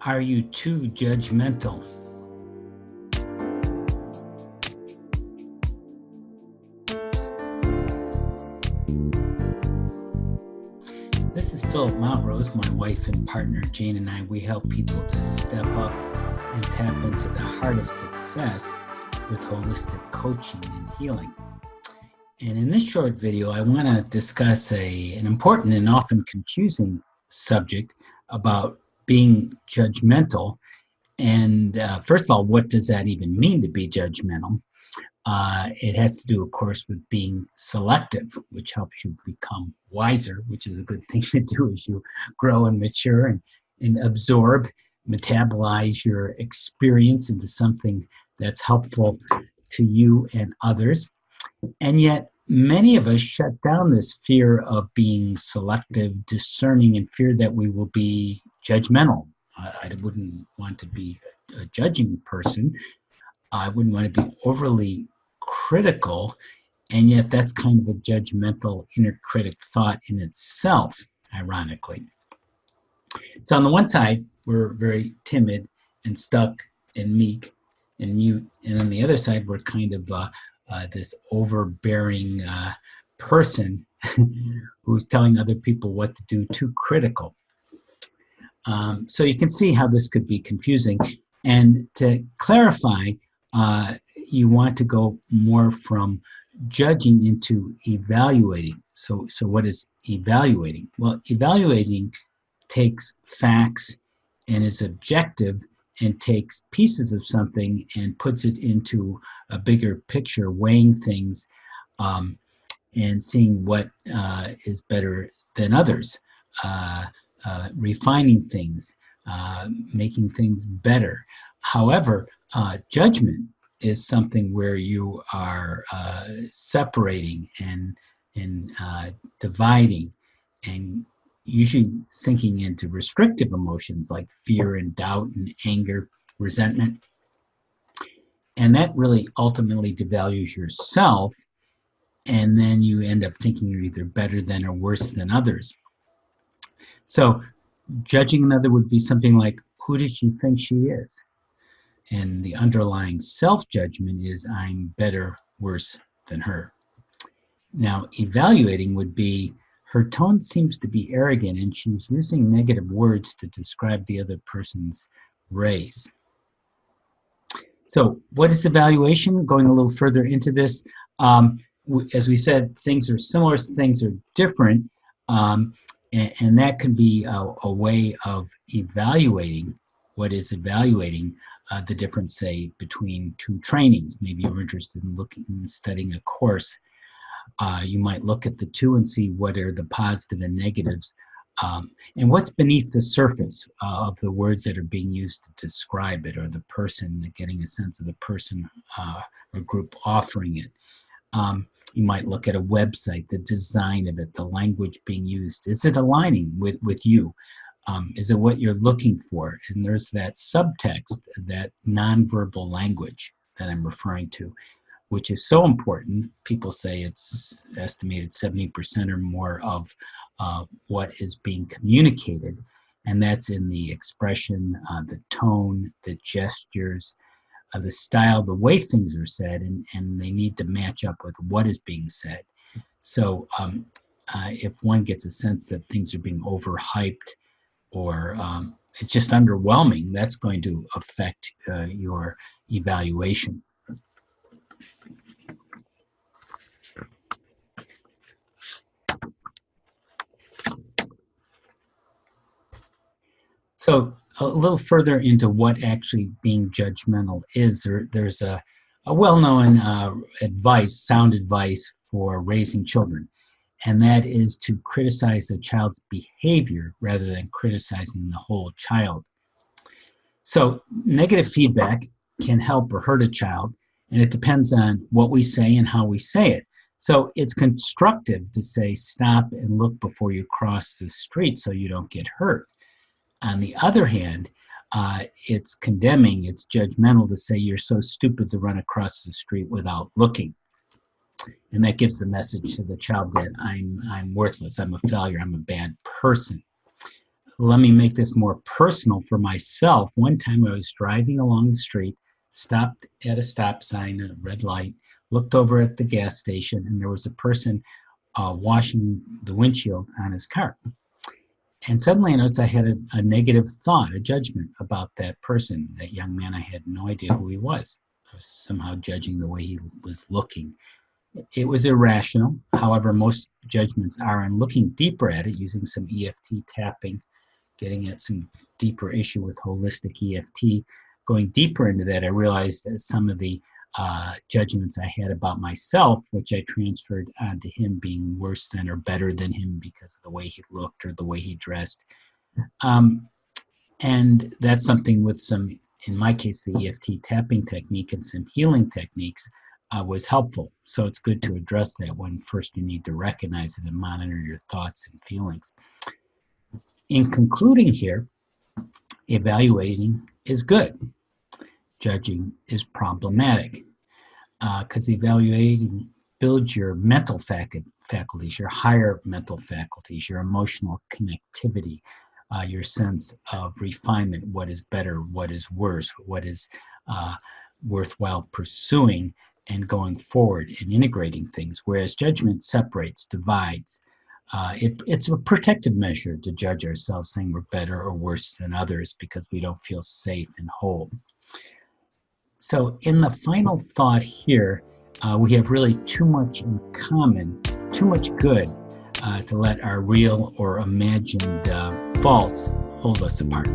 Are you too judgmental? This is Philip Montrose, my wife and partner Jane and I. We help people to step up and tap into the heart of success with holistic coaching and healing. And in this short video, I want to discuss an important and often confusing subject about being judgmental. And first of all, what does that even mean to be judgmental? It has to do, of course, with being selective, which helps you become wiser, which is a good thing to do as you grow and mature and absorb, metabolize your experience into something that's helpful to you and others. And yet, many of us shut down this fear of being selective, discerning, and fear that we will be judgmental. I wouldn't want to be a judging person. I wouldn't want to be overly critical, and yet that's kind of a judgmental inner critic thought in itself, ironically. So on the one side, we're very timid and stuck and meek and mute, and on the other side, we're kind of this overbearing person who's telling other people what to do, too critical. So you can see how this could be confusing. And to clarify, you want to go more from judging into evaluating. So what is evaluating? Well, evaluating takes facts and is objective and takes pieces of something and puts it into a bigger picture, weighing things and seeing what is better than others, refining things, making things better. However, judgment is something where you are separating and dividing and usually sinking into restrictive emotions like fear and doubt and anger, resentment. And that really ultimately devalues yourself, and then you end up thinking you're either better than or worse than others. So judging another would be something like, who does she think she is? And the underlying self-judgment is, I'm better, worse than her. Now, evaluating would be, her tone seems to be arrogant and she's using negative words to describe the other person's race. So what is evaluation? Going a little further into this, as we said, things are similar, things are different, and that can be a way of evaluating. What is evaluating? The difference, say, between two trainings. Maybe you're interested in looking and studying a course. You might look at the two and see what are the positive and negatives, and what's beneath the surface of the words that are being used to describe it, or the person, getting a sense of the person or group offering it. You might look at a website, the design of it, the language being used. Is it aligning with you? Is it what you're looking for? And there's that subtext, that nonverbal language that I'm referring to, which is so important. People say it's estimated 70% or more of what is being communicated. And that's in the expression, the tone, the gestures, the style, the way things are said, and they need to match up with what is being said. So if one gets a sense that things are being overhyped, or it's just underwhelming, that's going to affect your evaluation. So a little further into what actually being judgmental is, there's a well-known sound advice for raising children, and that is to criticize a child's behavior rather than criticizing the whole child. So negative feedback can help or hurt a child, and it depends on what we say and how we say it. So it's constructive to say, stop and look before you cross the street so you don't get hurt. On the other hand, it's condemning, it's judgmental to say you're so stupid to run across the street without looking. And that gives the message to the child that I'm worthless, I'm a failure, I'm a bad person. let me make this more personal for myself. One time I was driving along the street, stopped at a stop sign, a red light, looked over at the gas station, and there was a person washing the windshield on his car. And suddenly I noticed I had a negative thought, a judgment about that person, that young man. I had no idea who he was. I was somehow judging the way he was looking. It was irrational. However, most judgments are, and looking deeper at it, using some EFT tapping, getting at some deeper issue with holistic EFT, going deeper into that, I realized that some of the judgments I had about myself, which I transferred onto him, being worse than or better than him because of the way he looked or the way he dressed. And that's something with some, in my case, the EFT tapping technique and some healing techniques was helpful. So it's good to address that when first you need to recognize it and monitor your thoughts and feelings. In concluding here, evaluating is good. Judging is problematic because evaluating builds your mental faculties, your higher mental faculties, your emotional connectivity, your sense of refinement, what is better, what is worse, what is worthwhile pursuing and going forward and integrating things, whereas judgment separates, divides. It's a protective measure to judge ourselves, saying we're better or worse than others because we don't feel safe and whole. So in the final thought here, we have really too much in common, too much good to let our real or imagined faults hold us apart.